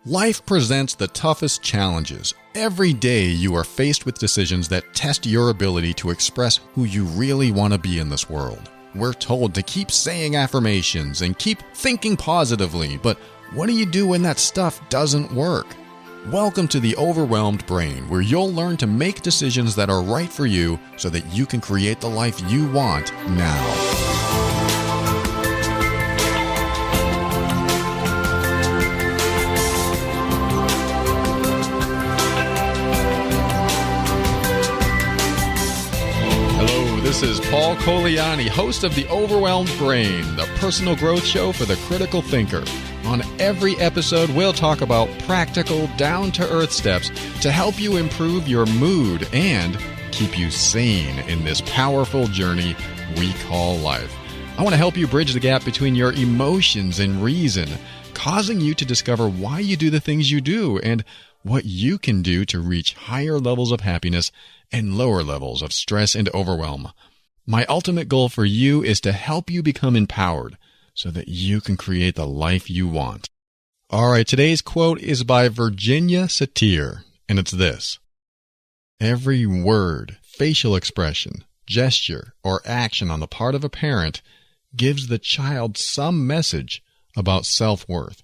Life presents the toughest challenges. Every day you are faced with decisions that test your ability to express who you really want to be in this world. We're told to keep saying affirmations and keep thinking positively, but what do you do when that stuff doesn't work? Welcome to the Overwhelmed Brain, where you'll learn to make decisions that are right for you so that you can create the life you want now. This is Paul Coliani, host of The Overwhelmed Brain, the personal growth show for the critical thinker. On every episode, we'll talk about practical, down-to-earth steps to help you improve your mood and keep you sane in this powerful journey we call life. I want to help you bridge the gap between your emotions and reason, causing you to discover why you do the things you do and what you can do to reach higher levels of happiness and lower levels of stress and overwhelm. My ultimate goal for you is to help you become empowered so that you can create the life you want. All right, today's quote is by Virginia Satir, and it's this: "Every word, facial expression, gesture, or action on the part of a parent gives the child some message about self-worth.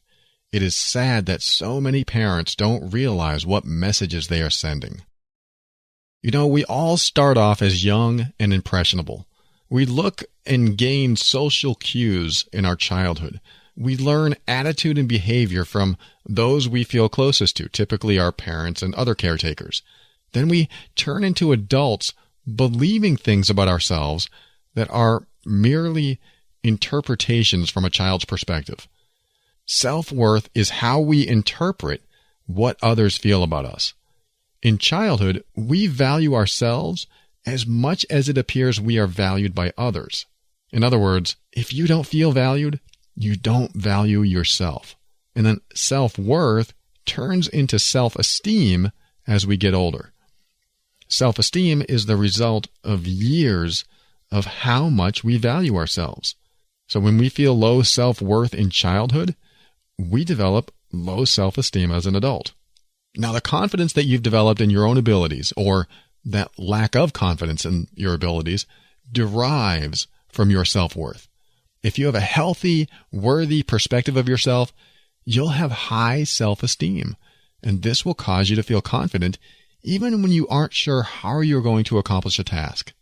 It is sad that so many parents don't realize what messages they are sending." You know, we all start off as young and impressionable. We look and gain social cues in our childhood. We learn attitude and behavior from those we feel closest to, typically our parents and other caretakers. Then we turn into adults believing things about ourselves that are merely interpretations from a child's perspective. Self-worth is how we interpret what others feel about us. In childhood, we value ourselves as much as it appears we are valued by others. In other words, if you don't feel valued, you don't value yourself. And then self-worth turns into self-esteem as we get older. Self-esteem is the result of years of how much we value ourselves. So when we feel low self-worth in childhood, we develop low self-esteem as an adult. Now, the confidence that you've developed in your own abilities, or that lack of confidence in your abilities, derives from your self-worth. If you have a healthy, worthy perspective of yourself, you'll have high self-esteem, and this will cause you to feel confident even when you aren't sure how you're going to accomplish a task.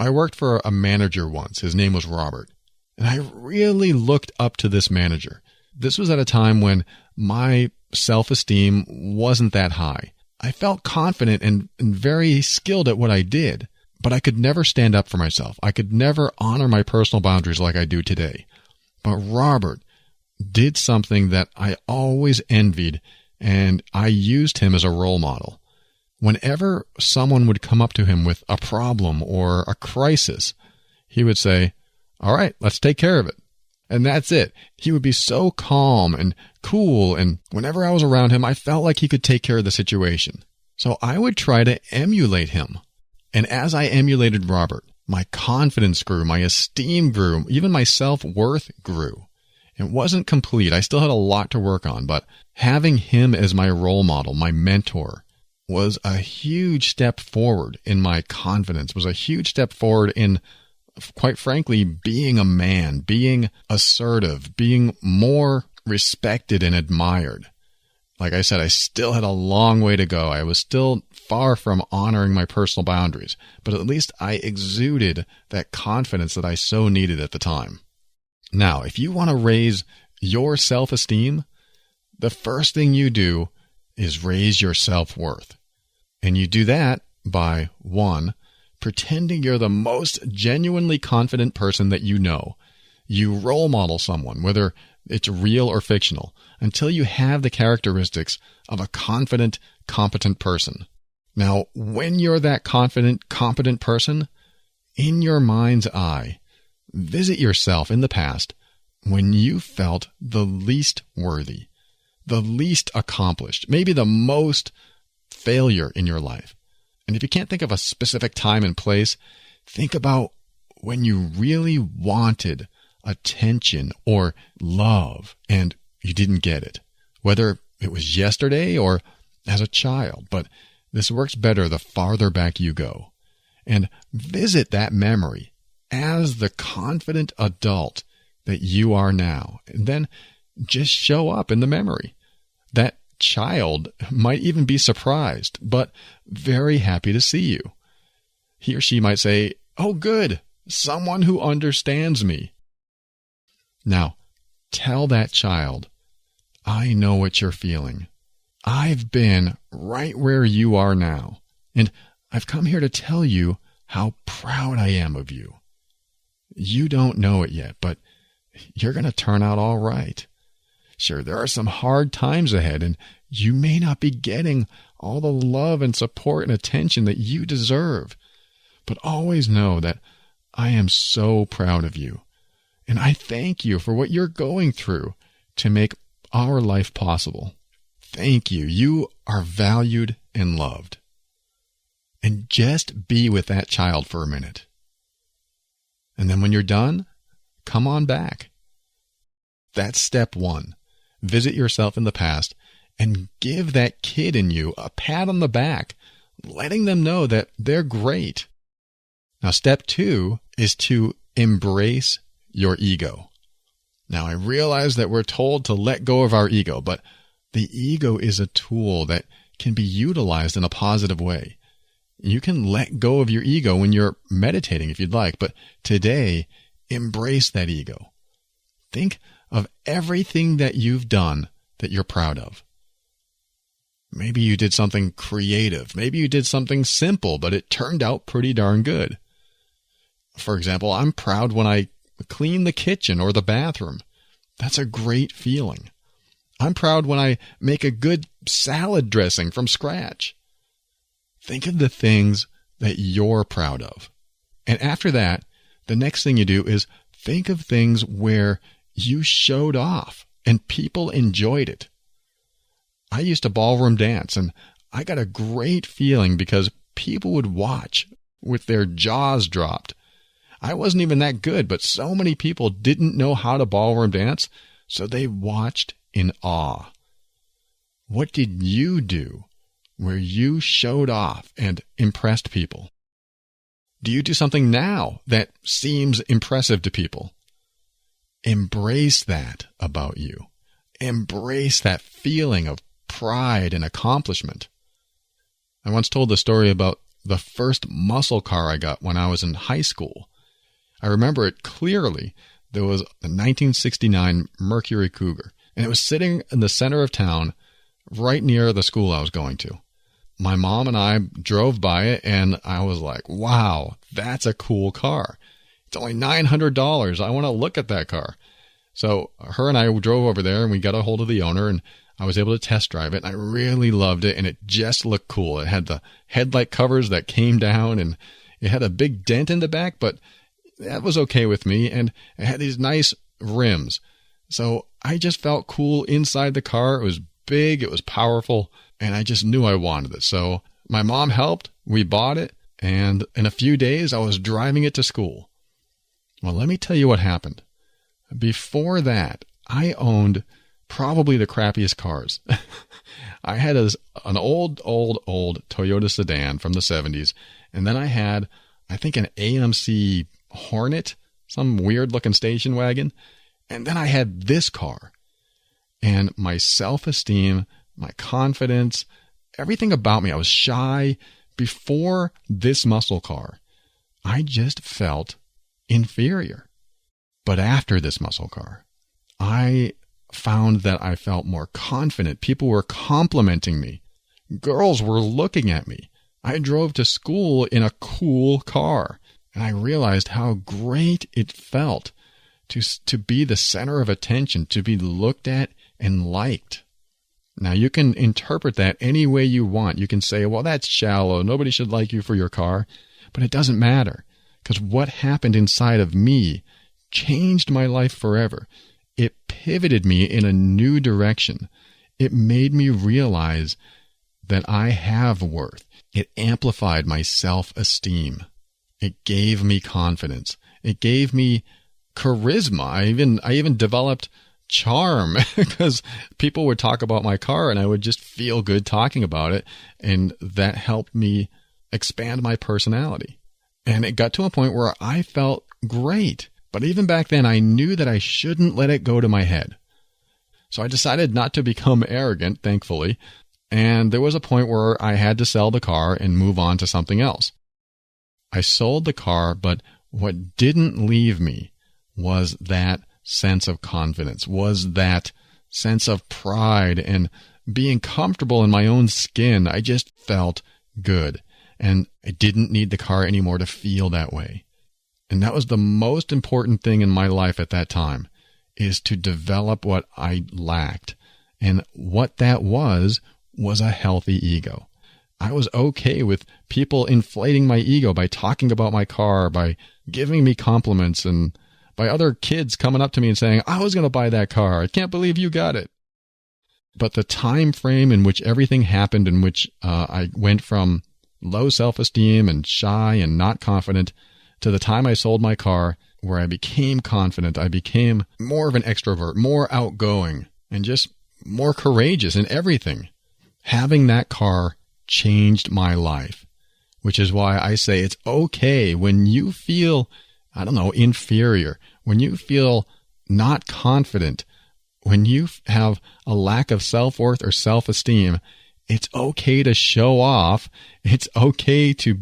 I worked for a manager once. His name was Robert, and I really looked up to this manager. This was at a time when my self-esteem wasn't that high. I felt confident and very skilled at what I did, but I could never stand up for myself. I could never honor my personal boundaries like I do today. But Robert did something that I always envied, and I used him as a role model. Whenever someone would come up to him with a problem or a crisis, he would say, "All right, let's take care of it." And that's it. He would be so calm and cool, and whenever I was around him, I felt like he could take care of the situation. So I would try to emulate him. And as I emulated Robert, my confidence grew, my esteem grew, even my self-worth grew. It wasn't complete. I still had a lot to work on, but having him as my role model, my mentor, was a huge step forward in my confidence, was a huge step forward in, quite frankly, being a man, being assertive, being more respected and admired. Like I said, I still had a long way to go. I was still far from honoring my personal boundaries, but at least I exuded that confidence that I so needed at the time. Now, if you want to raise your self-esteem, the first thing you do is raise your self-worth. And you do that by, 1, pretending you're the most genuinely confident person that you know. You role model someone, whether it's real or fictional, until you have the characteristics of a confident, competent person. Now, when you're that confident, competent person, in your mind's eye, visit yourself in the past when you felt the least worthy, the least accomplished, maybe the most failure in your life. And if you can't think of a specific time and place, think about when you really wanted attention or love and you didn't get it. Whether it was yesterday or as a child, but this works better the farther back you go. And visit that memory as the confident adult that you are now. And then just show up in the memory. That child might even be surprised, but very happy to see you. He or she might say, "Oh, good, someone who understands me." Now, tell that child, "I know what you're feeling. I've been right where you are now, and I've come here to tell you how proud I am of you. You don't know it yet, but you're going to turn out all right. Sure, there are some hard times ahead, and you may not be getting all the love and support and attention that you deserve, but always know that I am so proud of you, and I thank you for what you're going through to make our life possible. Thank you. You are valued and loved." And just be with that child for a minute. And then when you're done, come on back. That's step one. Visit yourself in the past and give that kid in you a pat on the back, letting them know that they're great. Now, step two is to embrace your ego. Now, I realize that we're told to let go of our ego, but the ego is a tool that can be utilized in a positive way. You can let go of your ego when you're meditating if you'd like, but today, embrace that ego. Think of everything that you've done that you're proud of. Maybe you did something creative. Maybe you did something simple, but it turned out pretty darn good. For example, I'm proud when I clean the kitchen or the bathroom. That's a great feeling. I'm proud when I make a good salad dressing from scratch. Think of the things that you're proud of. And after that, the next thing you do is think of things where you showed off and people enjoyed it. I used to ballroom dance, and I got a great feeling because people would watch with their jaws dropped. I wasn't even that good, but so many people didn't know how to ballroom dance, so they watched in awe. What did you do where you showed off and impressed people? Do you do something now that seems impressive to people? Embrace that about you. Embrace that feeling of pride and accomplishment. I once told the story about the first muscle car I got when I was in high school. I remember it clearly. There was a 1969 Mercury Cougar, and it was sitting in the center of town right near the school I was going to. My mom and I drove by it, and I was like, wow, that's a cool car. It's only $900. I want to look at that car. So her and I drove over there, and we got a hold of the owner, and I was able to test drive it, and I really loved it, and it just looked cool. It had the headlight covers that came down, and it had a big dent in the back, but that was okay with me, and it had these nice rims. So I just felt cool inside the car. It was big, it was powerful, and I just knew I wanted it. So my mom helped, we bought it, and in a few days I was driving it to school. Well, let me tell you what happened. Before that, I owned probably the crappiest cars. I had an old Toyota sedan from the 70s, and then I had, I think, an AMC Hornet, some weird-looking station wagon, and then I had this car. And my self-esteem, my confidence, everything about me, I was shy. Before this muscle car, I just felt inferior. But after this muscle car, I found that I felt more confident. People were complimenting me. Girls were looking at me. I drove to school in a cool car, and I realized how great it felt to be the center of attention, to be looked at and liked. Now, you can interpret that any way you want. You can say, well, that's shallow. Nobody should like you for your car. But it doesn't matter, because what happened inside of me changed my life forever. It pivoted me in a new direction. It made me realize that I have worth. It amplified my self-esteem. It gave me confidence. It gave me charisma. I even developed charm because people would talk about my car and I would just feel good talking about it. And that helped me expand my personality. And it got to a point where I felt great. But even back then, I knew that I shouldn't let it go to my head. So I decided not to become arrogant, thankfully. And there was a point where I had to sell the car and move on to something else. I sold the car, but what didn't leave me was that sense of confidence, was that sense of pride and being comfortable in my own skin. I just felt good. And I didn't need the car anymore to feel that way. And that was the most important thing in my life at that time, is to develop what I lacked. And what that was a healthy ego. I was okay with people inflating my ego by talking about my car, by giving me compliments, and by other kids coming up to me and saying, I was going to buy that car. I can't believe you got it. But the time frame in which everything happened, in which I went from low self-esteem and shy and not confident to the time I sold my car, where I became confident, I became more of an extrovert, more outgoing, and just more courageous in everything. Having that car changed my life, which is why I say it's okay when you feel, inferior, when you feel not confident, when you have a lack of self-worth or self-esteem. It's okay to show off. It's okay to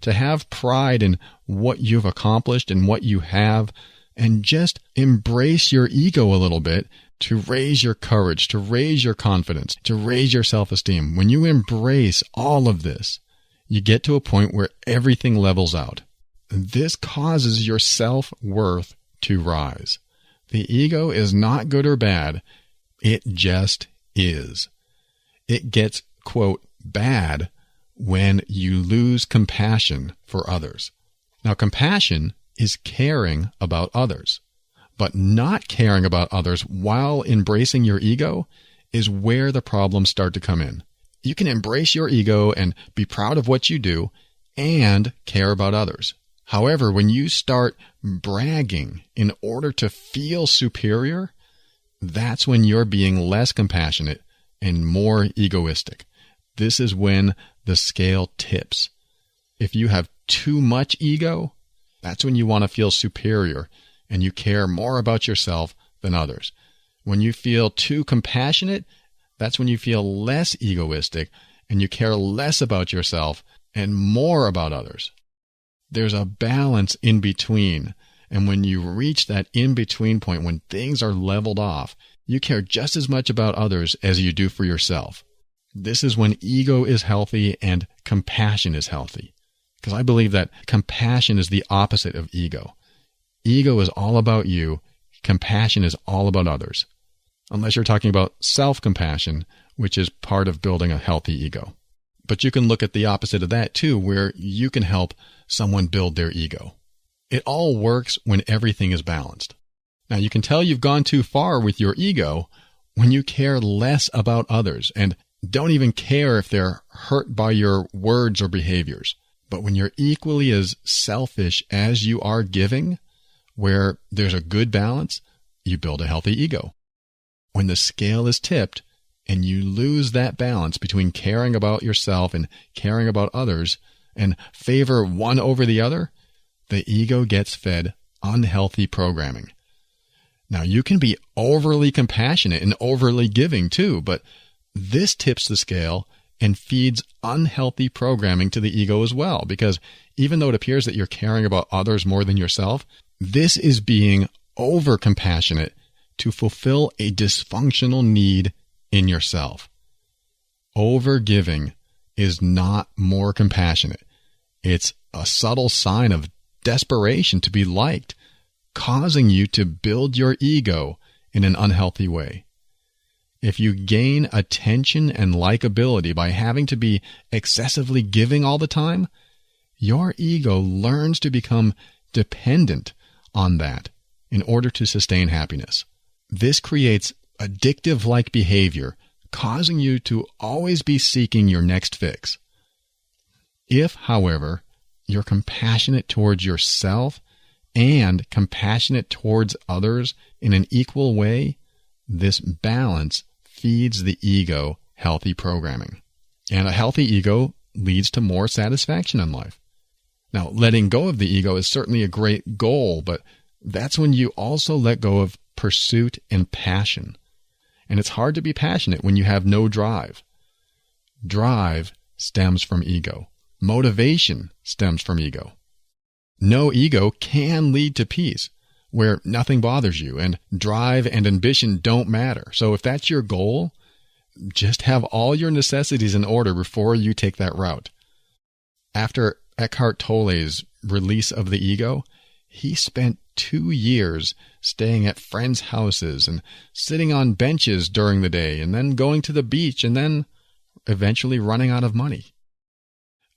have pride in what you've accomplished and what you have, and just embrace your ego a little bit to raise your courage, to raise your confidence, to raise your self-esteem. When you embrace all of this, you get to a point where everything levels out. This causes your self-worth to rise. The ego is not good or bad. It just is. It gets, quote, bad when you lose compassion for others. Now, compassion is caring about others, but not caring about others while embracing your ego is where the problems start to come in. You can embrace your ego and be proud of what you do and care about others. However, when you start bragging in order to feel superior, that's when you're being less compassionate and more egoistic. This is when the scale tips. If you have too much ego, that's when you want to feel superior and you care more about yourself than others. When you feel too compassionate, that's when you feel less egoistic and you care less about yourself and more about others. There's a balance in between. And when you reach that in-between point, when things are leveled off, you care just as much about others as you do for yourself. This is when ego is healthy and compassion is healthy. Because I believe that compassion is the opposite of ego. Ego is all about you. Compassion is all about others. Unless you're talking about self-compassion, which is part of building a healthy ego. But you can look at the opposite of that too, where you can help someone build their ego. It all works when everything is balanced. Now, you can tell you've gone too far with your ego when you care less about others and don't even care if they're hurt by your words or behaviors. But when you're equally as selfish as you are giving, where there's a good balance, you build a healthy ego. When the scale is tipped and you lose that balance between caring about yourself and caring about others and favor one over the other, the ego gets fed unhealthy programming. Now, you can be overly compassionate and overly giving too, but this tips the scale and feeds unhealthy programming to the ego as well, because even though it appears that you're caring about others more than yourself, this is being over-compassionate to fulfill a dysfunctional need in yourself. Over-giving is not more compassionate. It's a subtle sign of desperation to be liked, causing you to build your ego in an unhealthy way. If you gain attention and likability by having to be excessively giving all the time, your ego learns to become dependent on that in order to sustain happiness. This creates addictive-like behavior, causing you to always be seeking your next fix. If, however, you're compassionate towards yourself and compassionate towards others in an equal way, This balance feeds the ego healthy programming. And a healthy ego leads to more satisfaction in life. Now, letting go of the ego is certainly a great goal, but that's when you also let go of pursuit and passion. And it's hard to be passionate when you have no drive. Drive stems from ego. Motivation stems from ego. No ego can lead to peace, where nothing bothers you and drive and ambition don't matter. So if that's your goal, just have all your necessities in order before you take that route. After Eckhart Tolle's release of the ego, he spent 2 years staying at friends' houses and sitting on benches during the day and then going to the beach and then eventually running out of money.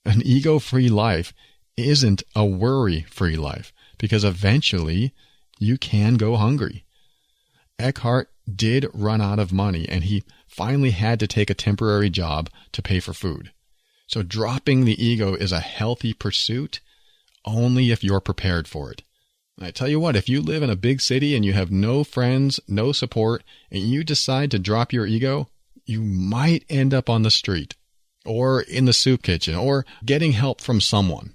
An ego-free life isn't a worry-free life because eventually you can go hungry. Eckhart did run out of money and he finally had to take a temporary job to pay for food. So dropping the ego is a healthy pursuit only if you're prepared for it. I tell you what, if you live in a big city and you have no friends, no support, and you decide to drop your ego, you might end up on the street or in the soup kitchen or getting help from someone.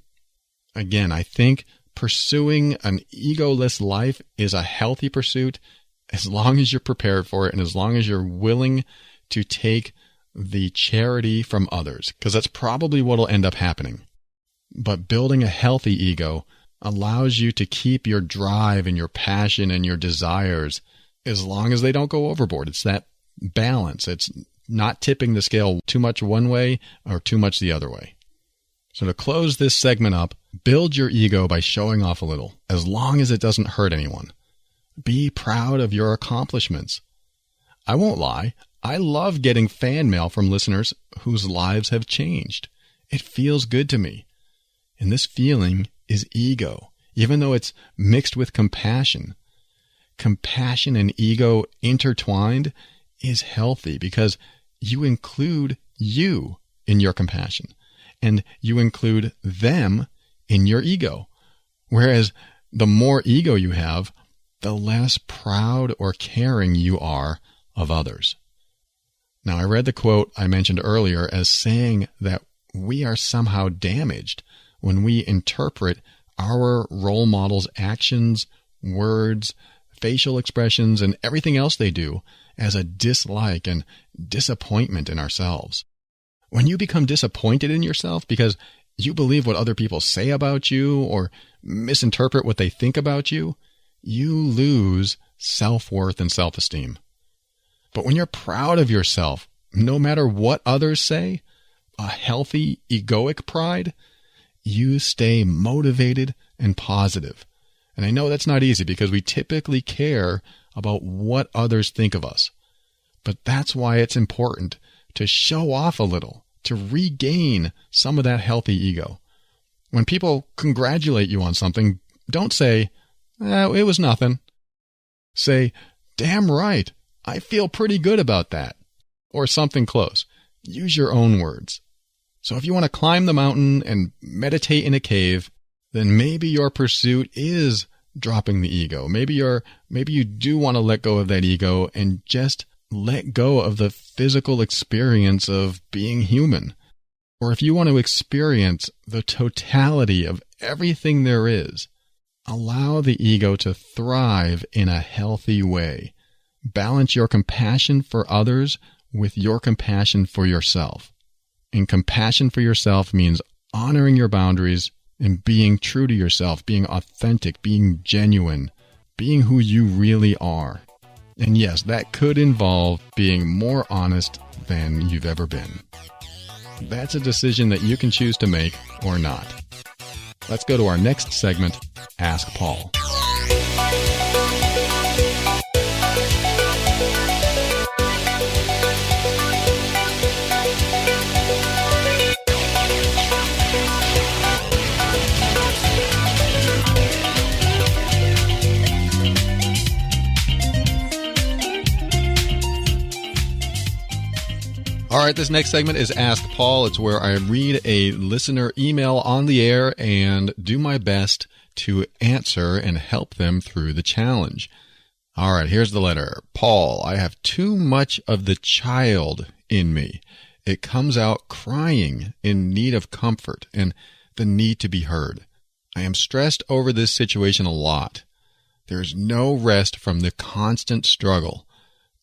Again, I think pursuing an egoless life is a healthy pursuit as long as you're prepared for it and as long as you're willing to take the charity from others, because that's probably what will end up happening. But building a healthy ego allows you to keep your drive and your passion and your desires as long as they don't go overboard. It's that balance. It's not tipping the scale too much one way or too much the other way. So to close this segment up, build your ego by showing off a little, as long as it doesn't hurt anyone. Be proud of your accomplishments. I won't lie, I love getting fan mail from listeners whose lives have changed. It feels good to me. And this feeling is ego, even though it's mixed with compassion. Compassion and ego intertwined is healthy because you include you in your compassion and you include them in your ego. Whereas the more ego you have, the less proud or caring you are of others. Now, I read the quote I mentioned earlier as saying that we are somehow damaged when we interpret our role models' actions, words, facial expressions, and everything else they do as a dislike and disappointment in ourselves. When you become disappointed in yourself because you believe what other people say about you or misinterpret what they think about you, you lose self-worth and self-esteem. But when you're proud of yourself, no matter what others say, a healthy egoic pride, you stay motivated and positive. And I know that's not easy because we typically care about what others think of us. But that's why it's important to show off a little, to regain some of that healthy ego. When people congratulate you on something, don't say, it was nothing. Say, damn right, I feel pretty good about that. Or something close. Use your own words. So if you want to climb the mountain and meditate in a cave, then maybe your pursuit is dropping the ego. Maybe you do want to let go of that ego and just let go of the physical experience of being human. Or if you want to experience the totality of everything there is, allow the ego to thrive in a healthy way. Balance your compassion for others with your compassion for yourself. And compassion for yourself means honoring your boundaries and being true to yourself, being authentic, being genuine, being who you really are. And yes, that could involve being more honest than you've ever been. That's a decision that you can choose to make or not. Let's go to our next segment, Ask Paul. All right, this next segment is Ask Paul. It's where I read a listener email on the air and do my best to answer and help them through the challenge. All right, here's the letter. Paul, I have too much of the child in me. It comes out crying, in need of comfort and the need to be heard. I am stressed over this situation a lot. There is no rest from the constant struggle.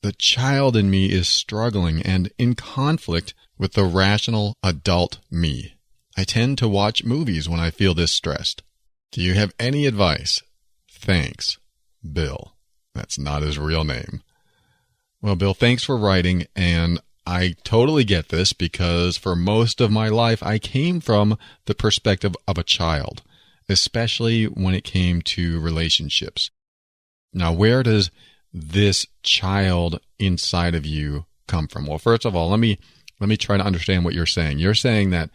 The child in me is struggling and in conflict with the rational adult me. I tend to watch movies when I feel this stressed. Do you have any advice? Thanks, Bill. That's not his real name. Well, Bill, thanks for writing, and I totally get this because for most of my life I came from the perspective of a child, especially when it came to relationships. Now, where does this child inside of you come from? Well, first of all, let me try to understand what you're saying. You're saying that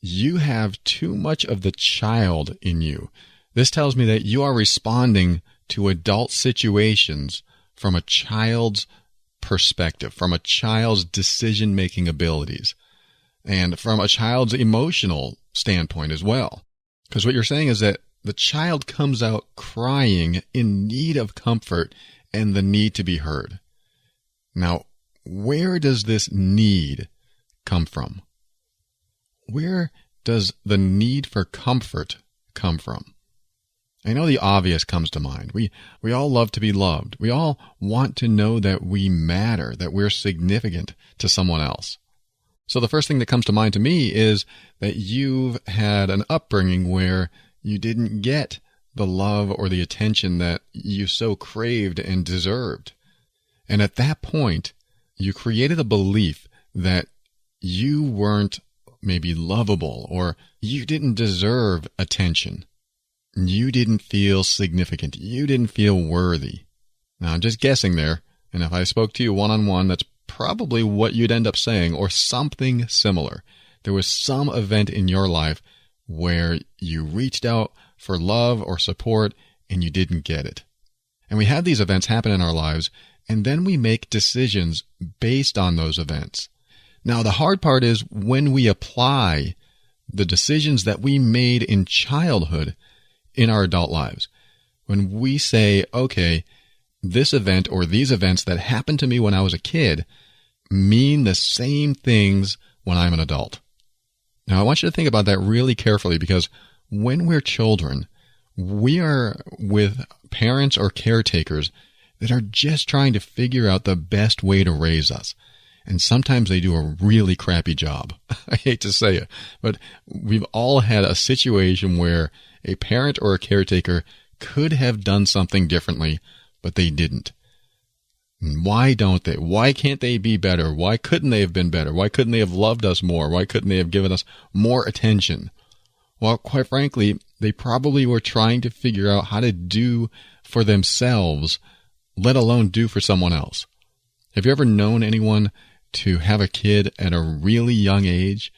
you have too much of the child in you. This tells me that you are responding to adult situations from a child's perspective, from a child's decision-making abilities, and from a child's emotional standpoint as well. Because what you're saying is that the child comes out crying in need of comfort and the need to be heard. Now, where does this need come from? Where does the need for comfort come from? I know the obvious comes to mind. We all love to be loved. We all want to know that we matter, that we're significant to someone else. So the first thing that comes to mind to me is that you've had an upbringing where you didn't get the love or the attention that you so craved and deserved. And at that point, you created a belief that you weren't maybe lovable or you didn't deserve attention. You didn't feel significant. You didn't feel worthy. Now, I'm just guessing there, and if I spoke to you one-on-one, that's probably what you'd end up saying, or something similar. There was some event in your life where you reached out for love or support, and you didn't get it. And we have these events happen in our lives, and then we make decisions based on those events. Now, the hard part is when we apply the decisions that we made in childhood in our adult lives. When we say, okay, this event or these events that happened to me when I was a kid mean the same things when I'm an adult. Now, I want you to think about that really carefully because when we're children, we are with parents or caretakers that are just trying to figure out the best way to raise us. And sometimes they do a really crappy job. I hate to say it, but we've all had a situation where a parent or a caretaker could have done something differently, but they didn't. Why don't they? Why can't they be better? Why couldn't they have been better? Why couldn't they have loved us more? Why couldn't they have given us more attention? Well, quite frankly, they probably were trying to figure out how to do for themselves, let alone do for someone else. Have you ever known anyone to have a kid at a really young age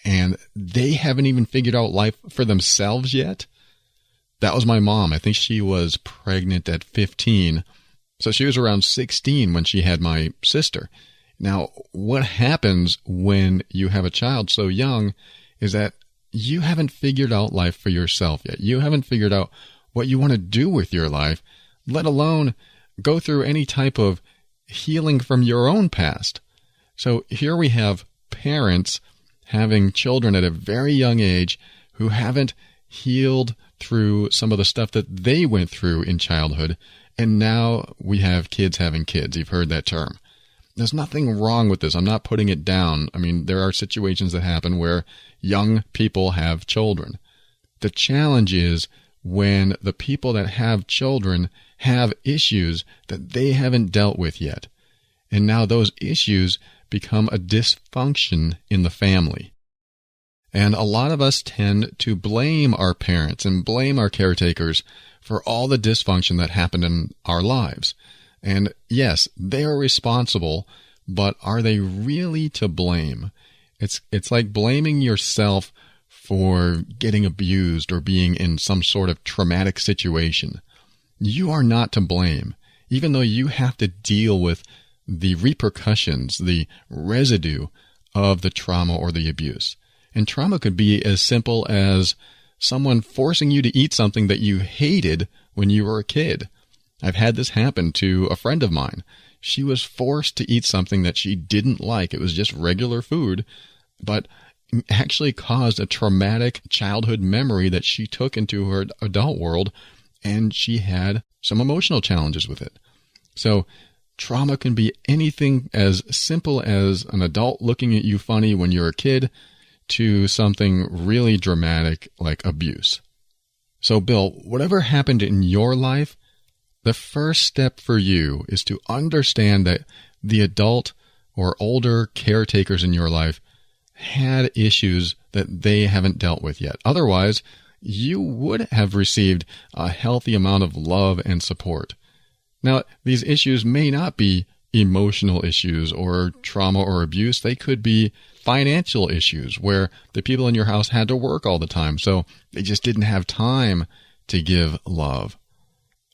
and they haven't even figured out life for themselves yet? That was my mom. I think she was pregnant at 15. So she was around 16 when she had my sister. Now, what happens when you have a child so young is that you haven't figured out life for yourself yet. You haven't figured out what you want to do with your life, let alone go through any type of healing from your own past. So here we have parents having children at a very young age who haven't healed through some of the stuff that they went through in childhood, and now we have kids having kids. You've heard that term. There's nothing wrong with this. I'm not putting it down. I mean, there are situations that happen where young people have children. The challenge is when the people that have children have issues that they haven't dealt with yet. And now those issues become a dysfunction in the family. And a lot of us tend to blame our parents and blame our caretakers for all the dysfunction that happened in our lives. And yes, they are responsible, but are they really to blame? It's like blaming yourself for getting abused or being in some sort of traumatic situation. You are not to blame, even though you have to deal with the repercussions, the residue of the trauma or the abuse. And trauma could be as simple as someone forcing you to eat something that you hated when you were a kid. I've had this happen to a friend of mine. She was forced to eat something that she didn't like. It was just regular food, but actually caused a traumatic childhood memory that she took into her adult world, and she had some emotional challenges with it. So trauma can be anything as simple as an adult looking at you funny when you're a kid to something really dramatic like abuse. So Bill, whatever happened in your life, the first step for you is to understand that the adult or older caretakers in your life had issues that they haven't dealt with yet. Otherwise, you would have received a healthy amount of love and support. Now, these issues may not be emotional issues or trauma or abuse. They could be financial issues where the people in your house had to work all the time, so they just didn't have time to give love.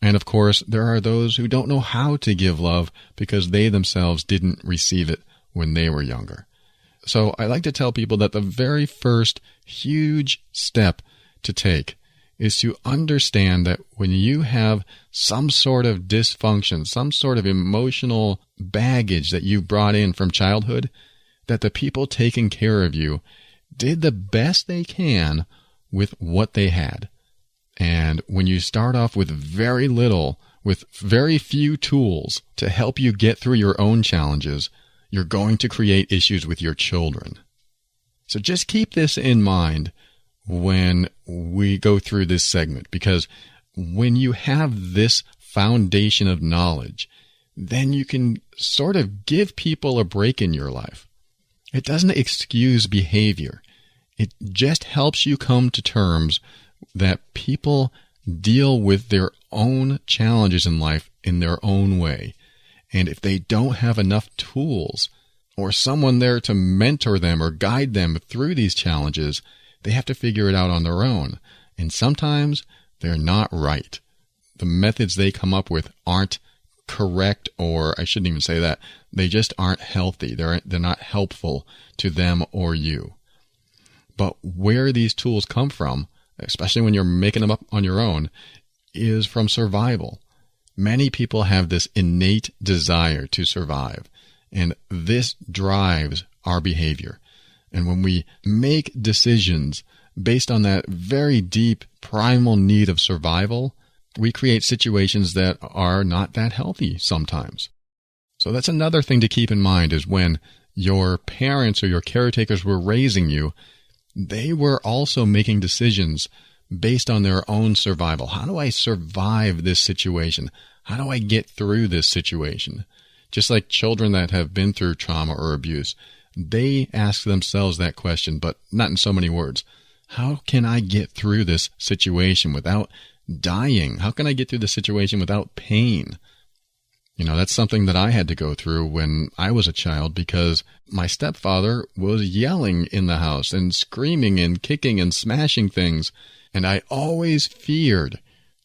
And of course, there are those who don't know how to give love because they themselves didn't receive it when they were younger. So I like to tell people that the very first huge step to take is to understand that when you have some sort of dysfunction, some sort of emotional baggage that you brought in from childhood, that the people taking care of you did the best they can with what they had. And when you start off with very little, with very few tools to help you get through your own challenges, you're going to create issues with your children. So just keep this in mind when we go through this segment, because when you have this foundation of knowledge, then you can sort of give people a break in your life. It doesn't excuse behavior. It just helps you come to terms that people deal with their own challenges in life in their own way. And if they don't have enough tools or someone there to mentor them or guide them through these challenges, they have to figure it out on their own. And sometimes they're not right. The methods they come up with aren't correct, or I shouldn't even say that. They just aren't healthy. They're not helpful to them or you. But where these tools come from, especially when you're making them up on your own, is from survival. Many people have this innate desire to survive, and this drives our behavior. And when we make decisions based on that very deep primal need of survival, we create situations that are not that healthy sometimes. So that's another thing to keep in mind, is when your parents or your caretakers were raising you, they were also making decisions based on their own survival. How do I survive this situation? How do I get through this situation? Just like children that have been through trauma or abuse, they ask themselves that question, but not in so many words. How can I get through this situation without dying? How can I get through the situation without pain? You know, that's something that I had to go through when I was a child, because my stepfather was yelling in the house and screaming and kicking and smashing things. And I always feared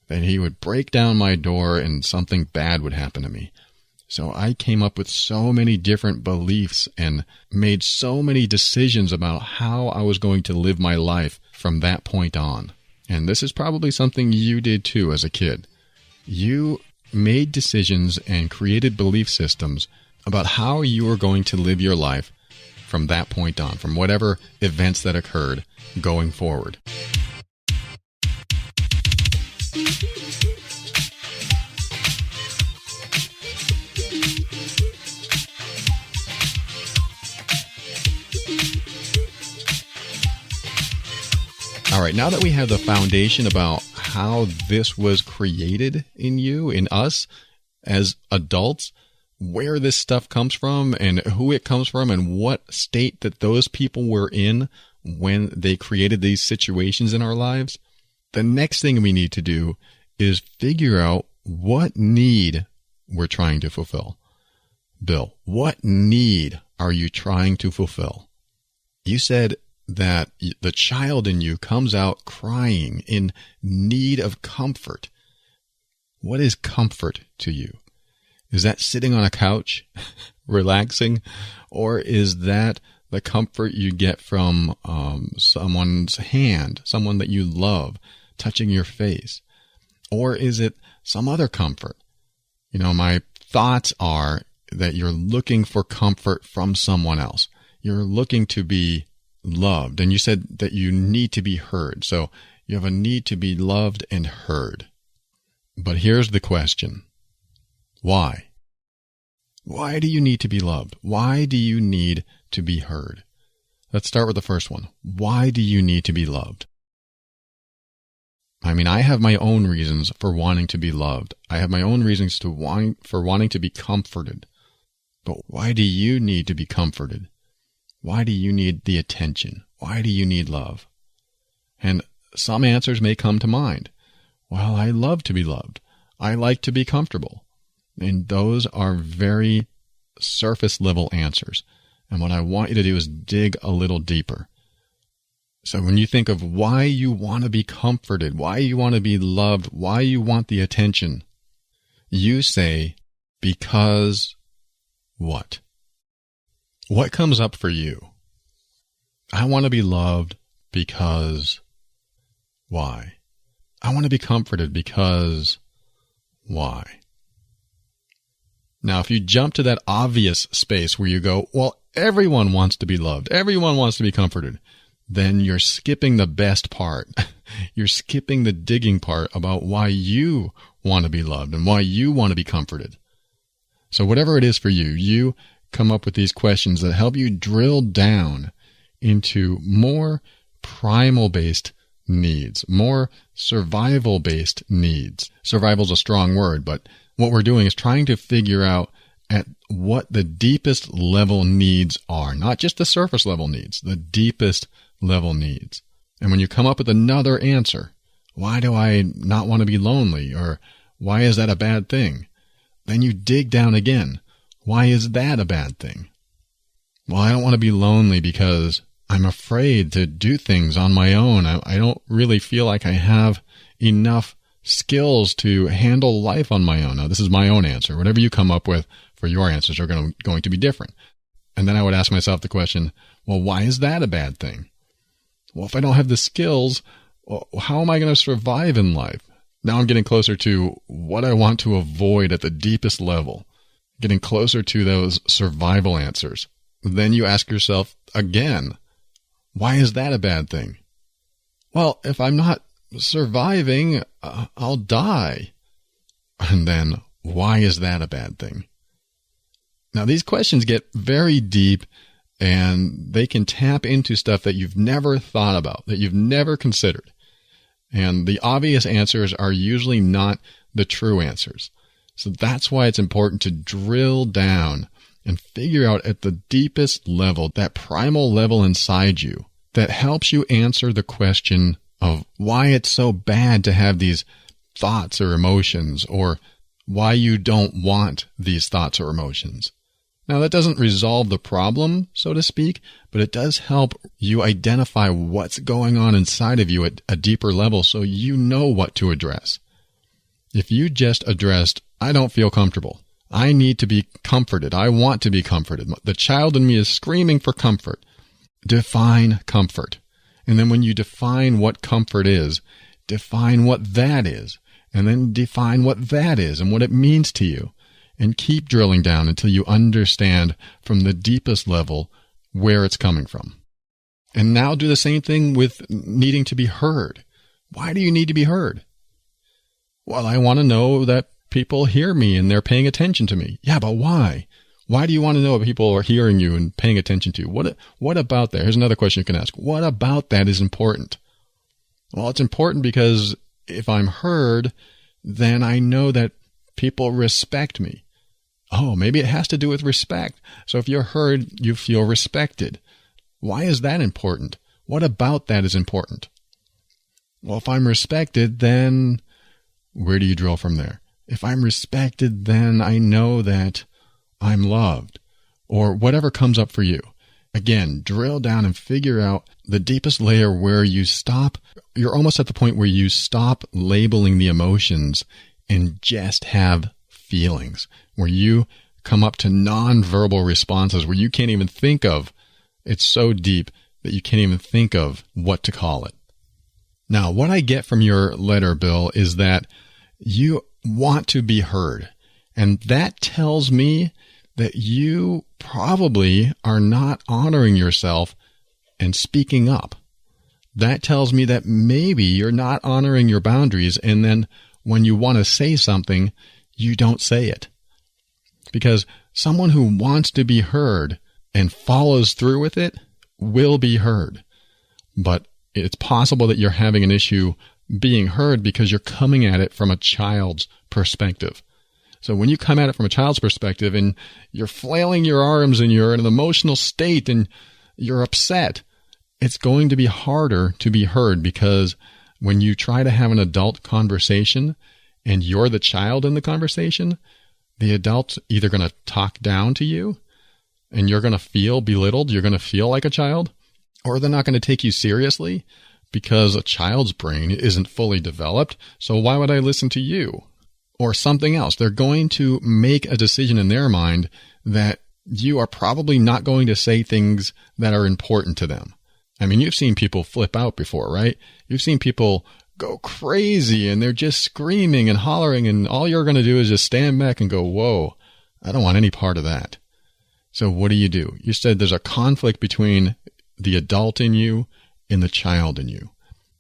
that he would break down my door and something bad would happen to me. So I came up with so many different beliefs and made so many decisions about how I was going to live my life from that point on. And this is probably something you did too as a kid. You made decisions and created belief systems about how you were going to live your life from that point on, from whatever events that occurred going forward. All right, now that we have the foundation about how this was created in you, in us as adults, where this stuff comes from and who it comes from and what state that those people were in when they created these situations in our lives, the next thing we need to do is figure out what need we're trying to fulfill. Bill, what need are you trying to fulfill? You said that the child in you comes out crying in need of comfort. What is comfort to you? Is that sitting on a couch, relaxing? Or is that the comfort you get from someone's hand, someone that you love, touching your face? Or is it some other comfort? My thoughts are that you're looking for comfort from someone else. You're looking to be loved. And you said that you need to be heard. So you have a need to be loved and heard. But here's the question. Why? Why do you need to be loved? Why do you need to be heard? Let's start with the first one. Why do you need to be loved? I have my own reasons for wanting to be loved. I have my own reasons for wanting to be comforted. But why do you need to be comforted? Why do you need the attention? Why do you need love? And some answers may come to mind. Well, I love to be loved. I like to be comfortable. And those are very surface level answers. And what I want you to do is dig a little deeper. So when you think of why you want to be comforted, why you want to be loved, why you want the attention, you say, because what? What comes up for you? I want to be loved because why? I want to be comforted because why? Now, if you jump to that obvious space where you go, well, everyone wants to be loved, everyone wants to be comforted, then you're skipping the best part. You're skipping the digging part about why you want to be loved and why you want to be comforted. So whatever it is for you, you come up with these questions that help you drill down into more primal-based needs, more survival-based needs. Survival is a strong word, but what we're doing is trying to figure out at what the deepest level needs are, not just the surface level needs, the deepest level needs. And when you come up with another answer, why do I not want to be lonely? Or why is that a bad thing? Then you dig down again. Why is that a bad thing? Well, I don't want to be lonely because I'm afraid to do things on my own. I don't really feel like I have enough skills to handle life on my own. Now, this is my own answer. Whatever you come up with for your answers are going to be different. And then I would ask myself the question, well, why is that a bad thing? Well, if I don't have the skills, how am I going to survive in life? Now I'm getting closer to what I want to avoid at the deepest level, getting closer to those survival answers. Then you ask yourself again, why is that a bad thing? Well, if I'm not surviving, I'll die. And then, why is that a bad thing? Now, these questions get very deep, and they can tap into stuff that you've never thought about, that you've never considered. And the obvious answers are usually not the true answers. So that's why it's important to drill down and figure out at the deepest level, that primal level inside you, that helps you answer the question of why it's so bad to have these thoughts or emotions, or why you don't want these thoughts or emotions. Now, that doesn't resolve the problem, so to speak, but it does help you identify what's going on inside of you at a deeper level so you know what to address. If you just addressed, I don't feel comfortable, I need to be comforted, I want to be comforted, the child in me is screaming for comfort, define comfort. And then when you define what comfort is, define what that is, and then define what that is and what it means to you. And keep drilling down until you understand from the deepest level where it's coming from. And now do the same thing with needing to be heard. Why do you need to be heard? Well, I want to know that people hear me and they're paying attention to me. Yeah, but why? Why do you want to know if people are hearing you and paying attention to you? What about that? Here's another question you can ask. What about that is important? Well, it's important because if I'm heard, then I know that people respect me. Oh, maybe it has to do with respect. So if you're heard, you feel respected. Why is that important? What about that is important? Well, if I'm respected, then where do you drill from there? If I'm respected, then I know that I'm loved, or whatever comes up for you. Again, drill down and figure out the deepest layer where you stop. You're almost at the point where you stop labeling the emotions and just have feelings, where you come up to nonverbal responses where you can't even think of. It's so deep that you can't even think of what to call it. Now, what I get from your letter, Bill, is that you want to be heard. And that tells me that you probably are not honoring yourself and speaking up. That tells me that maybe you're not honoring your boundaries, and then when you want to say something, you don't say it. Because someone who wants to be heard and follows through with it will be heard. But it's possible that you're having an issue being heard because you're coming at it from a child's perspective. So when you come at it from a child's perspective and you're flailing your arms and you're in an emotional state and you're upset, it's going to be harder to be heard, because when you try to have an adult conversation and you're the child in the conversation, the adult's either going to talk down to you and you're going to feel belittled, you're going to feel like a child, or they're not going to take you seriously because a child's brain isn't fully developed. So why would I listen to you? Or something else. They're going to make a decision in their mind that you are probably not going to say things that are important to them. I mean, you've seen people flip out before, right? You've seen people go crazy and they're just screaming and hollering, and all you're going to do is just stand back and go, whoa, I don't want any part of that. So what do? You said there's a conflict between the adult in you and the child in you.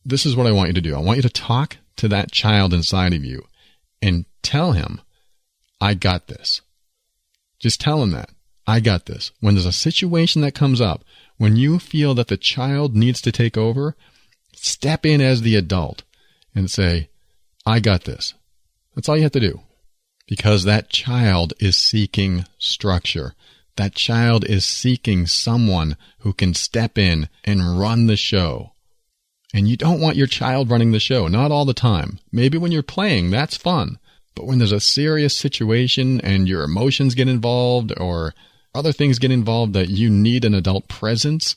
This is what I want you to do. I want you to talk to that child inside of you and tell him, I got this. Just tell him that. I got this. When there's a situation that comes up, when you feel that the child needs to take over, step in as the adult and say, I got this. That's all you have to do. Because that child is seeking structure. That child is seeking someone who can step in and run the show. And you don't want your child running the show, not all the time. Maybe when you're playing, that's fun. But when there's a serious situation and your emotions get involved or other things get involved that you need an adult presence,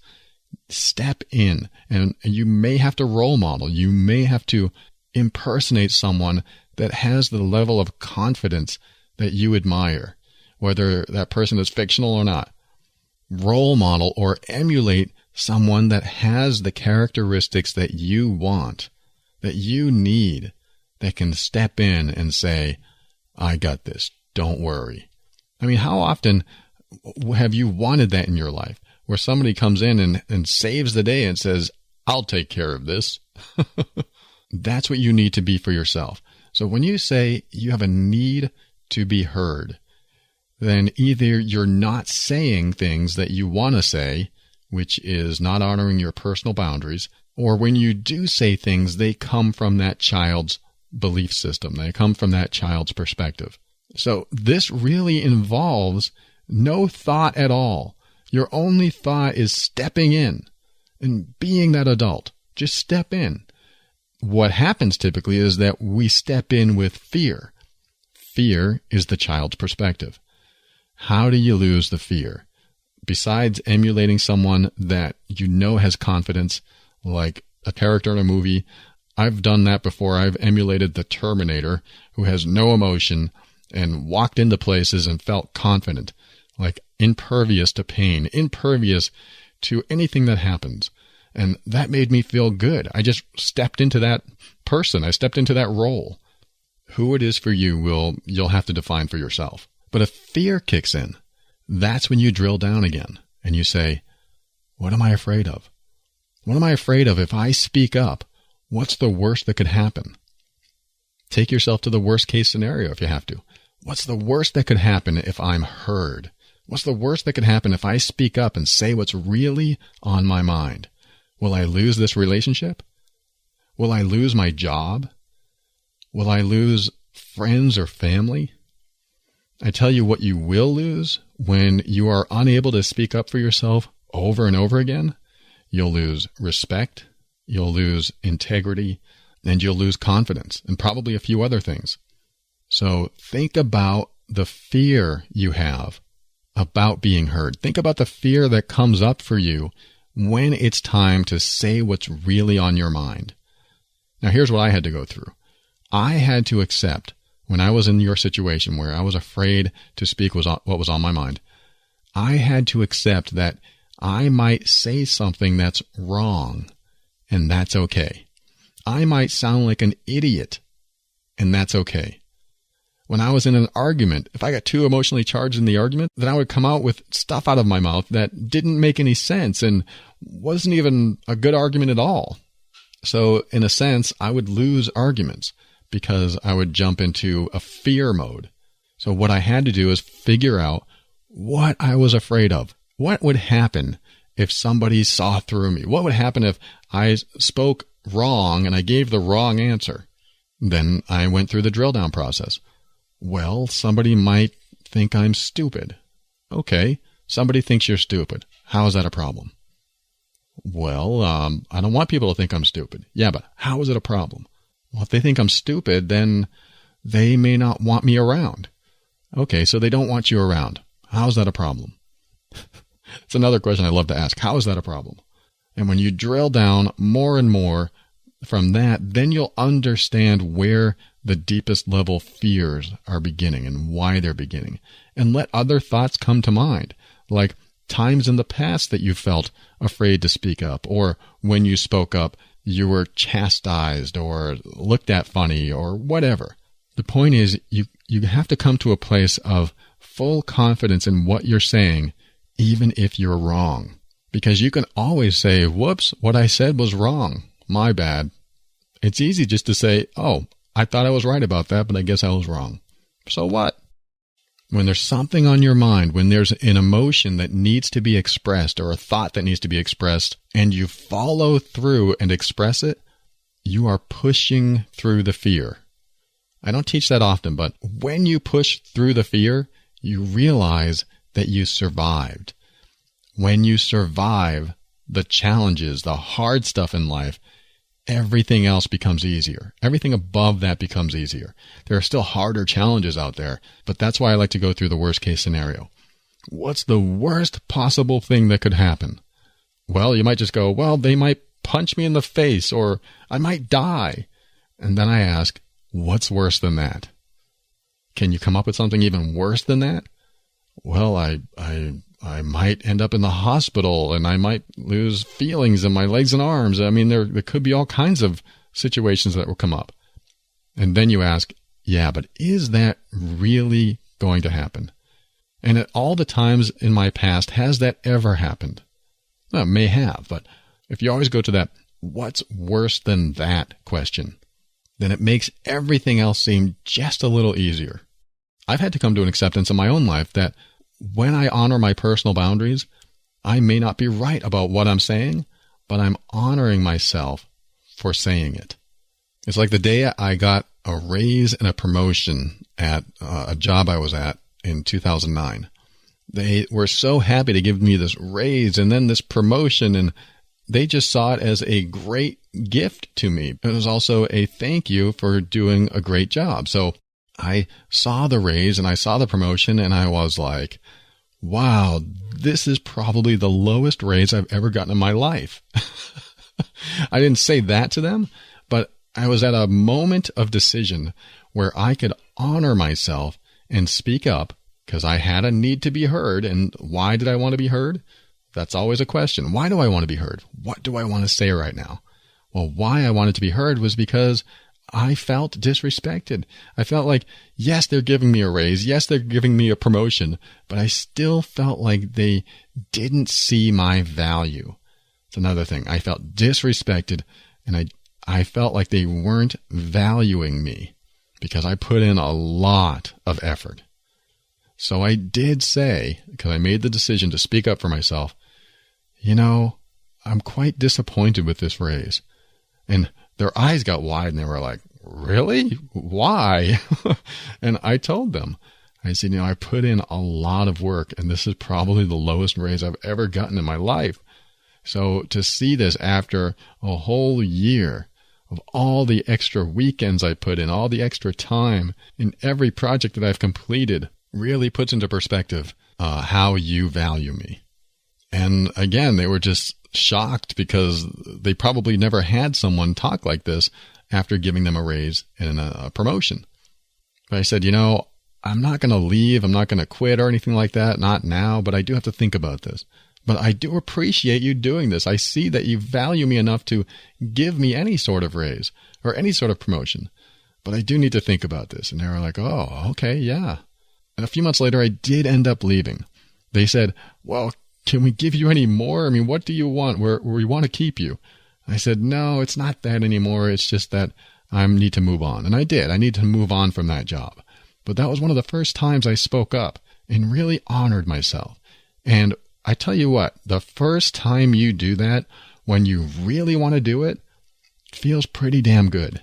step in. And you may have to role model. You may have to impersonate someone that has the level of confidence that you admire, whether that person is fictional or not. Role model or emulate someone that has the characteristics that you want, that you need, that can step in and say, I got this, don't worry. I mean, how often have you wanted that in your life, where somebody comes in and saves the day and says, I'll take care of this? That's what you need to be for yourself. So when you say you have a need to be heard, then either you're not saying things that you want to say, which is not honoring your personal boundaries, or when you do say things, they come from that child's belief system. They come from that child's perspective. So this really involves no thought at all. Your only thought is stepping in and being that adult. Just step in. What happens typically is that we step in with fear. Fear is the child's perspective. How do you lose the fear? Besides emulating someone that you know has confidence, like a character in a movie, I've done that before. I've emulated the Terminator, who has no emotion and walked into places and felt confident, like impervious to pain, impervious to anything that happens. And that made me feel good. I just stepped into that person. I stepped into that role. Who it is for you, you'll have to define for yourself. But if fear kicks in, that's when you drill down again and you say, what am I afraid of? What am I afraid of if I speak up? What's the worst that could happen? Take yourself to the worst case scenario if you have to. What's the worst that could happen if I'm heard? What's the worst that could happen if I speak up and say what's really on my mind? Will I lose this relationship? Will I lose my job? Will I lose friends or family? I tell you what you will lose when you are unable to speak up for yourself over and over again. You'll lose respect, you'll lose integrity, and you'll lose confidence, and probably a few other things. So think about the fear you have about being heard. Think about the fear that comes up for you when it's time to say what's really on your mind. Now, here's what I had to go through. I had to accept, when I was in your situation where I was afraid to speak what was on my mind, I had to accept that I might say something that's wrong, and that's okay. I might sound like an idiot, and that's okay. When I was in an argument, if I got too emotionally charged in the argument, then I would come out with stuff out of my mouth that didn't make any sense and wasn't even a good argument at all. So in a sense, I would lose arguments because I would jump into a fear mode. So what I had to do is figure out what I was afraid of. What would happen if somebody saw through me? What would happen if I spoke wrong and I gave the wrong answer? Then I went through the drill down process. Well, somebody might think I'm stupid. Okay, somebody thinks you're stupid. How is that a problem? Well, I don't want people to think I'm stupid. Yeah, but how is it a problem? Well, if they think I'm stupid, then they may not want me around. Okay, so they don't want you around. How is that a problem? It's another question I love to ask. How is that a problem? And when you drill down more and more from that, then you'll understand where the deepest level fears are beginning and why they're beginning. And let other thoughts come to mind, like times in the past that you felt afraid to speak up, or when you spoke up, you were chastised or looked at funny or whatever. The point is, you have to come to a place of full confidence in what you're saying, even if you're wrong. Because you can always say, whoops, what I said was wrong. My bad. It's easy just to say, oh, I thought I was right about that, but I guess I was wrong. So what? When there's something on your mind, when there's an emotion that needs to be expressed or a thought that needs to be expressed, and you follow through and express it, you are pushing through the fear. I don't teach that often, but when you push through the fear, you realize that you survived. When you survive the challenges, the hard stuff in life, everything else becomes easier. Everything above that becomes easier. There are still harder challenges out there, but that's why I like to go through the worst case scenario. What's the worst possible thing that could happen? Well, you might just go, well, they might punch me in the face, or I might die. And then I ask, what's worse than that? Can you come up with something even worse than that? Well, I might end up in the hospital and I might lose feelings in my legs and arms. I mean, there could be all kinds of situations that will come up. And then you ask, yeah, but is that really going to happen? And at all the times in my past, has that ever happened? Well, it may have, but if you always go to that, what's worse than that question, then it makes everything else seem just a little easier. I've had to come to an acceptance in my own life that when I honor my personal boundaries, I may not be right about what I'm saying, but I'm honoring myself for saying it. It's like the day I got a raise and a promotion at a job I was at in 2009. They were so happy to give me this raise and then this promotion, and they just saw it as a great gift to me. It was also a thank you for doing a great job. So I saw the raise and I saw the promotion and I was like, wow, this is probably the lowest raise I've ever gotten in my life. I didn't say that to them, but I was at a moment of decision where I could honor myself and speak up because I had a need to be heard. And why did I want to be heard? That's always a question. Why do I want to be heard? What do I want to say right now? Well, why I wanted to be heard was because I felt disrespected. I felt like, yes, they're giving me a raise. Yes, they're giving me a promotion, but I still felt like they didn't see my value. It's another thing. I felt disrespected, and I felt like they weren't valuing me because I put in a lot of effort. So I did say, because I made the decision to speak up for myself, I'm quite disappointed with this raise. And their eyes got wide and they were like, really? Why? And I told them, I said, I put in a lot of work and this is probably the lowest raise I've ever gotten in my life. So to see this after a whole year of all the extra weekends I put in, all the extra time in every project that I've completed really puts into perspective how you value me. And again, they were just shocked because they probably never had someone talk like this after giving them a raise and a promotion. But I said, I'm not going to leave. I'm not going to quit or anything like that. Not now, but I do have to think about this. But I do appreciate you doing this. I see that you value me enough to give me any sort of raise or any sort of promotion. but I do need to think about this. And they were like, oh, okay, yeah. And a few months later, I did end up leaving. They said, well, can we give you any more? I mean, what do you want? We want to keep you. I said, no, it's not that anymore. It's just that I need to move on. And I did. I need to move on from that job. But that was one of the first times I spoke up and really honored myself. And I tell you what, the first time you do that, when you really want to do it, feels pretty damn good.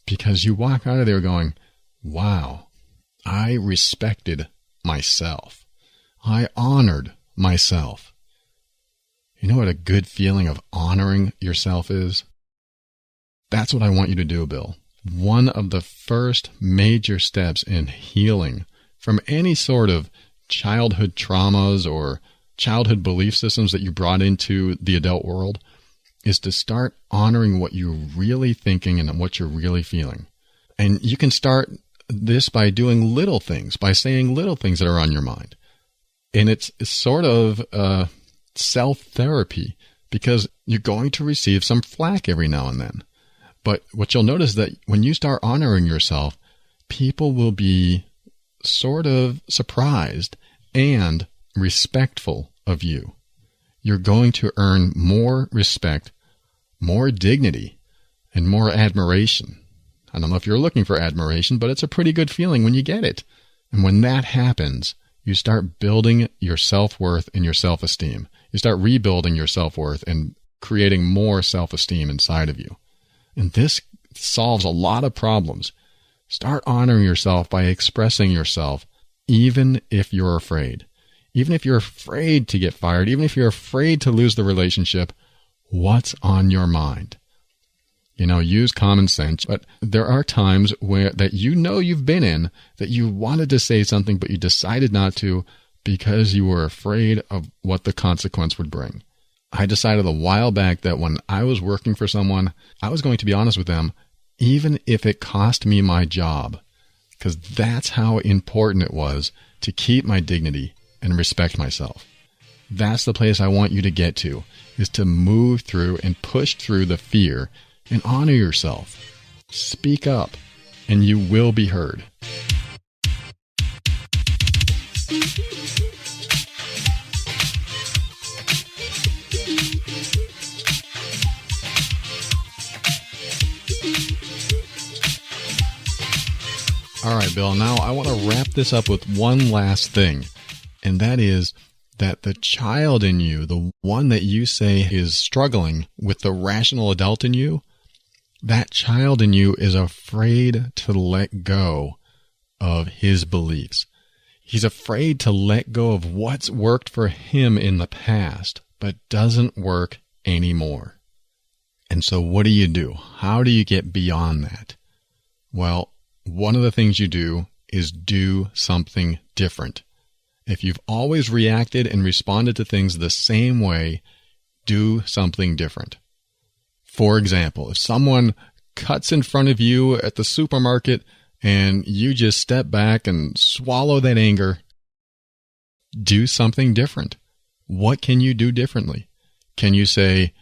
Because you walk out of there going, wow, I respected myself. I honored myself. You know what a good feeling of honoring yourself is? That's what I want you to do, Bill. One of the first major steps in healing from any sort of childhood traumas or childhood belief systems that you brought into the adult world is to start honoring what you're really thinking and what you're really feeling. And you can start this by doing little things, by saying little things that are on your mind. And it's sort of self-therapy because you're going to receive some flack every now and then. But what you'll notice is that when you start honoring yourself, people will be sort of surprised and respectful of you. You're going to earn more respect, more dignity, and more admiration. I don't know if you're looking for admiration, but it's a pretty good feeling when you get it. And when that happens, you start building your self-worth and your self-esteem. You start rebuilding your self-worth and creating more self-esteem inside of you. And this solves a lot of problems. Start honoring yourself by expressing yourself, even if you're afraid. Even if you're afraid to get fired, even if you're afraid to lose the relationship, what's on your mind? Use common sense, but there are times that you've been in that you wanted to say something, but you decided not to because you were afraid of what the consequence would bring. I decided a while back that when I was working for someone, I was going to be honest with them, even if it cost me my job, because that's how important it was to keep my dignity and respect myself. That's the place I want you to get to, is to move through and push through the fear and honor yourself. Speak up, and you will be heard. All right, Bill, now I want to wrap this up with one last thing, and that is that the child in you, the one that you say is struggling with the rational adult in you, that child in you is afraid to let go of his beliefs. He's afraid to let go of what's worked for him in the past, but doesn't work anymore. And so what do? How do you get beyond that? Well, one of the things you do is do something different. If you've always reacted and responded to things the same way, do something different. For example, if someone cuts in front of you at the supermarket and you just step back and swallow that anger, do something different. What can you do differently? Can you say,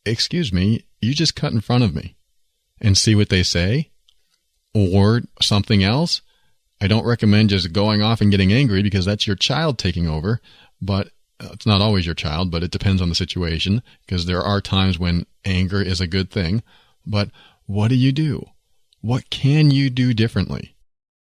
"Excuse me, you just cut in front of me," and see what they say? Or something else? I don't recommend just going off and getting angry because that's your child taking over, but it's not always your child, but it depends on the situation because there are times when anger is a good thing. But what do? What can you do differently?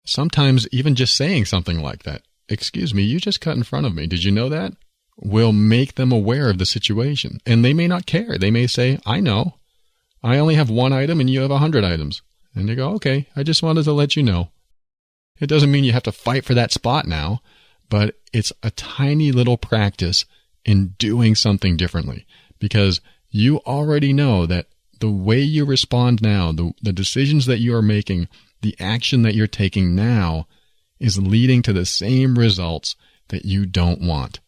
Sometimes even just saying something like that, "Excuse me, you just cut in front of me. Did you know that?" will make them aware of the situation. And they may not care. They may say, "I know. I only have one item and you have 100 items. And you go, "Okay, I just wanted to let you know." It doesn't mean you have to fight for that spot now, but it's a tiny little practice in doing something differently because you already know that the way you respond now, the decisions that you are making, the action that you're taking now is leading to the same results that you don't want.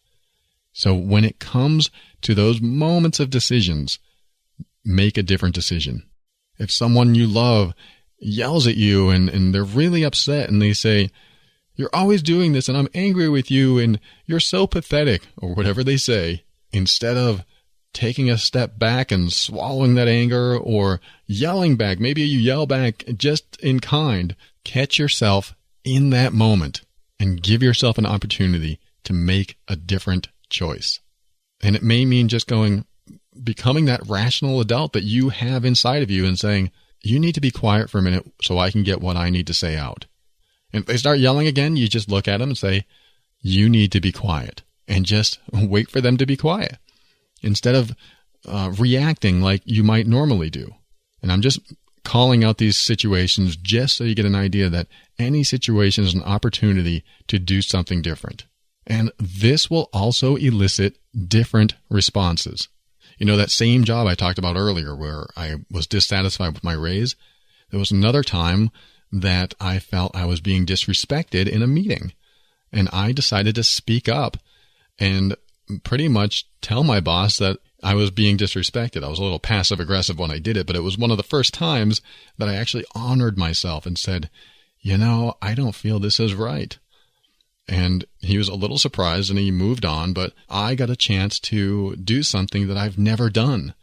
So when it comes to those moments of decisions, make a different decision. If someone you love yells at you and they're really upset and they say, "You're always doing this and I'm angry with you and you're so pathetic," or whatever they say, instead of, taking a step back and swallowing that anger, or yelling back. Maybe you yell back just in kind. Catch yourself in that moment and give yourself an opportunity to make a different choice. And it may mean just becoming that rational adult that you have inside of you and saying, you need to be quiet for a minute so I can get what I need to say out. And if they start yelling again, you just look at them and say, you need to be quiet, and just wait for them to be quiet instead of reacting like you might normally do. And I'm just calling out these situations just so you get an idea that any situation is an opportunity to do something different. And this will also elicit different responses. You know, that same job I talked about earlier where I was dissatisfied with my raise, there was another time that I felt I was being disrespected in a meeting. And I decided to speak up and pretty much tell my boss that I was being disrespected. I was a little passive aggressive when I did it, but it was one of the first times that I actually honored myself and said, I don't feel this is right. And he was a little surprised and he moved on, but I got a chance to do something that I've never done.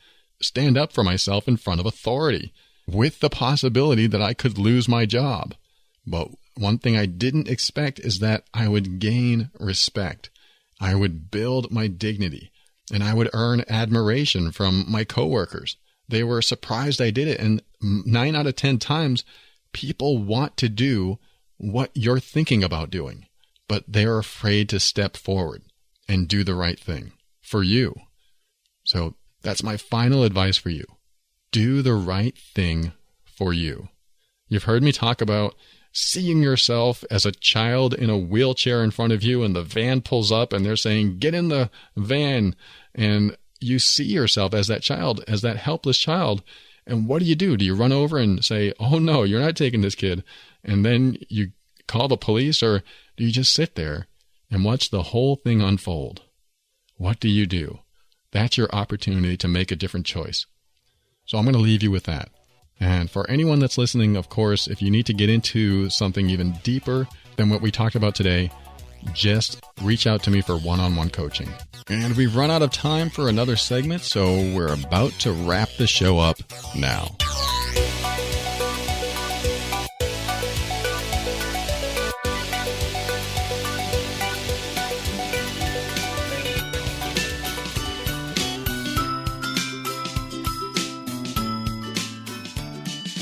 Stand up for myself in front of authority with the possibility that I could lose my job. But one thing I didn't expect is that I would gain respect. I would build my dignity, and I would earn admiration from my coworkers. They were surprised I did it. And 9 out of 10 times, people want to do what you're thinking about doing, but they're afraid to step forward and do the right thing for you. So that's my final advice for you. Do the right thing for you. You've heard me talk about seeing yourself as a child in a wheelchair in front of you, and the van pulls up and they're saying, get in the van. And you see yourself as that child, as that helpless child. And what do? Do you run over and say, oh no, you're not taking this kid? And then you call the police, or do you just sit there and watch the whole thing unfold? What do? That's your opportunity to make a different choice. So I'm going to leave you with that. And for anyone that's listening, of course, if you need to get into something even deeper than what we talked about today, just reach out to me for one-on-one coaching. And we've run out of time for another segment, so we're about to wrap the show up now.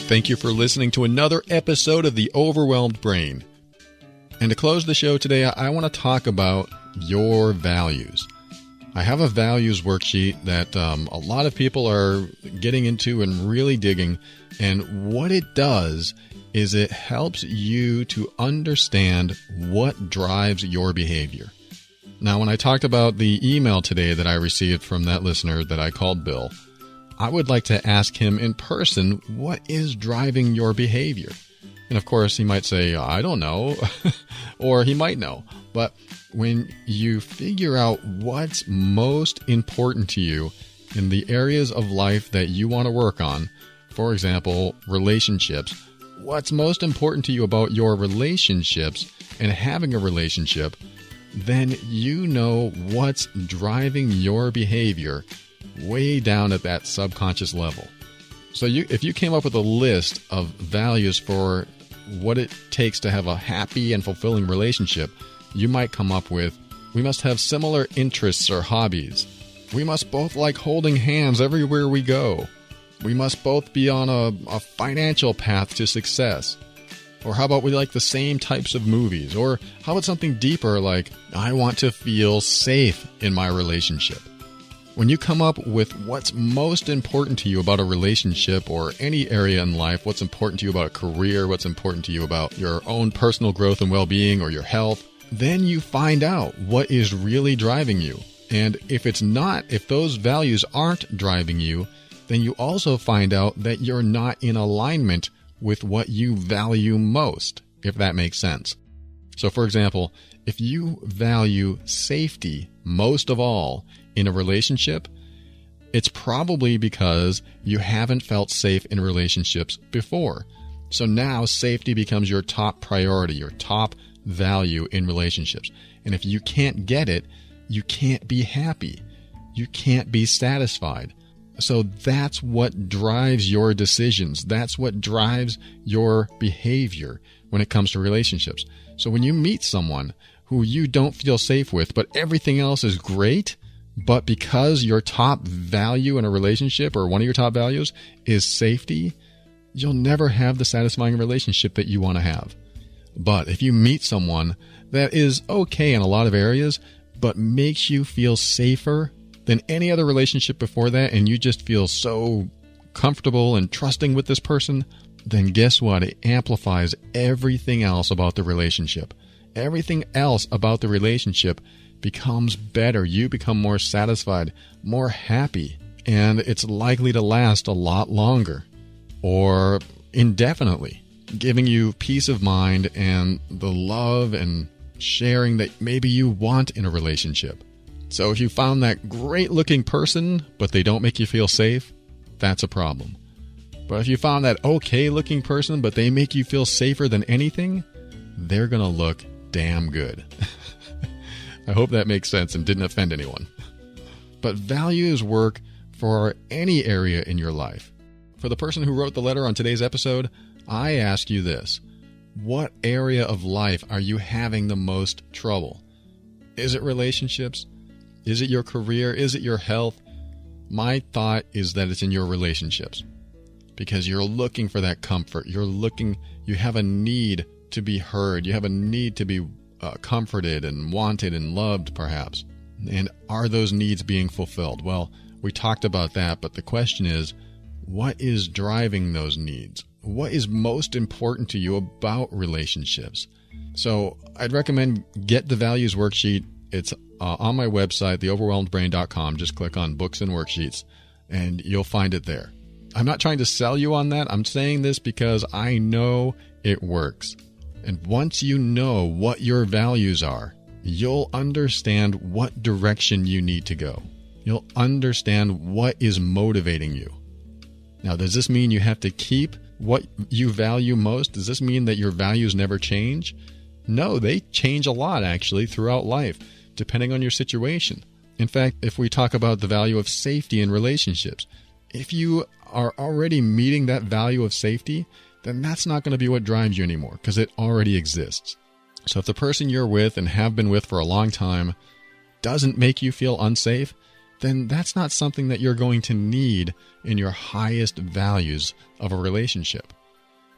Thank you for listening to another episode of The Overwhelmed Brain. And to close the show today, I want to talk about your values. I have a values worksheet that a lot of people are getting into and really digging. And what it does is it helps you to understand what drives your behavior. Now, when I talked about the email today that I received from that listener that I called Bill, I would like to ask him in person, what is driving your behavior? And of course, he might say, I don't know, or he might know. But when you figure out what's most important to you in the areas of life that you want to work on, for example, relationships, what's most important to you about your relationships and having a relationship, then you know what's driving your behavior way down at that subconscious level. So if you came up with a list of values for what it takes to have a happy and fulfilling relationship, you might come up with, we must have similar interests or hobbies. We must both like holding hands everywhere we go. We must both be on a financial path to success. Or how about we like the same types of movies? Or how about something deeper like, I want to feel safe in my relationship. When you come up with what's most important to you about a relationship or any area in life, what's important to you about a career, what's important to you about your own personal growth and well-being or your health, then you find out what is really driving you. And if those values aren't driving you, then you also find out that you're not in alignment with what you value most, if that makes sense. So for example, if you value safety most of all in a relationship, it's probably because you haven't felt safe in relationships before. So now safety becomes your top priority, your top value in relationships. And if you can't get it, you can't be happy. you can't be satisfied. So that's what drives your decisions. That's what drives your behavior when it comes to relationships. So when you meet someone who you don't feel safe with, but everything else is great, but because your top value in a relationship, or one of your top values, is safety, you'll never have the satisfying relationship that you want to have. But if you meet someone that is okay in a lot of areas, but makes you feel safer than any other relationship before that, and you just feel so comfortable and trusting with this person, then guess what? It amplifies everything else about the relationship. Everything else about the relationship becomes better. You become more satisfied, more happy, and it's likely to last a lot longer or indefinitely, giving you peace of mind and the love and sharing that maybe you want in a relationship. So if you found that great-looking person, but they don't make you feel safe, that's a problem. But if you found that okay-looking person, but they make you feel safer than anything, they're going to look damn good. I hope that makes sense and didn't offend anyone. But values work for any area in your life. For the person who wrote the letter on today's episode, I ask you this: what area of life are you having the most trouble? Is it relationships? Is it your career? Is it your health? My thought is that it's in your relationships, because you're looking for that comfort. You have a need to be heard. You have a need to be comforted and wanted and loved, perhaps. And are those needs being fulfilled? Well, we talked about that, but the question is, what is driving those needs? What is most important to you about relationships? So I'd recommend get the values worksheet. It's on my website, theoverwhelmedbrain.com. Just click on books and worksheets and you'll find it there. I'm not trying to sell you on that. I'm saying this because I know it works. And once you know what your values are, you'll understand what direction you need to go. You'll understand what is motivating you. Now, does this mean you have to keep what you value most? Does this mean that your values never change? No, they change a lot, actually, throughout life, depending on your situation. In fact, if we talk about the value of safety in relationships, if you are already meeting that value of safety, then that's not going to be what drives you anymore, because it already exists. So if the person you're with and have been with for a long time doesn't make you feel unsafe, then that's not something that you're going to need in your highest values of a relationship.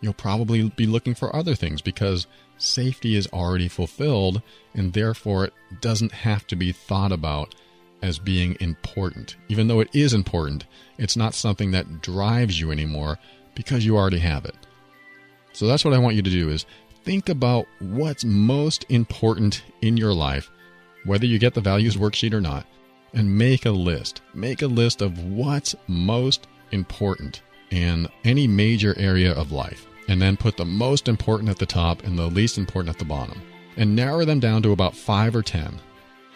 You'll probably be looking for other things because safety is already fulfilled, and therefore it doesn't have to be thought about as being important. Even though it is important, it's not something that drives you anymore because you already have it. So that's what I want you to do, is think about what's most important in your life, whether you get the values worksheet or not, and make a list. Make a list of what's most important in any major area of life, and then put the most important at the top and the least important at the bottom, and narrow them down to about 5 or 10.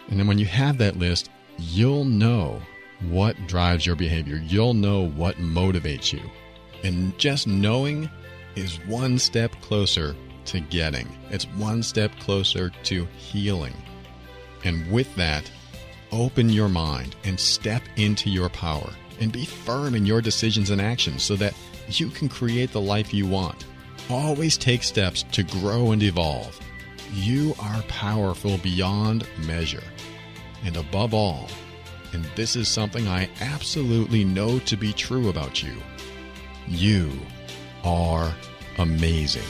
And then when you have that list, you'll know what drives your behavior. You'll know what motivates you. And just knowing is one step closer to getting. It's one step closer to healing. And with that, open your mind and step into your power and be firm in your decisions and actions so that you can create the life you want. Always take steps to grow and evolve. You are powerful beyond measure. And above all, and this is something I absolutely know to be true about you, you are amazing.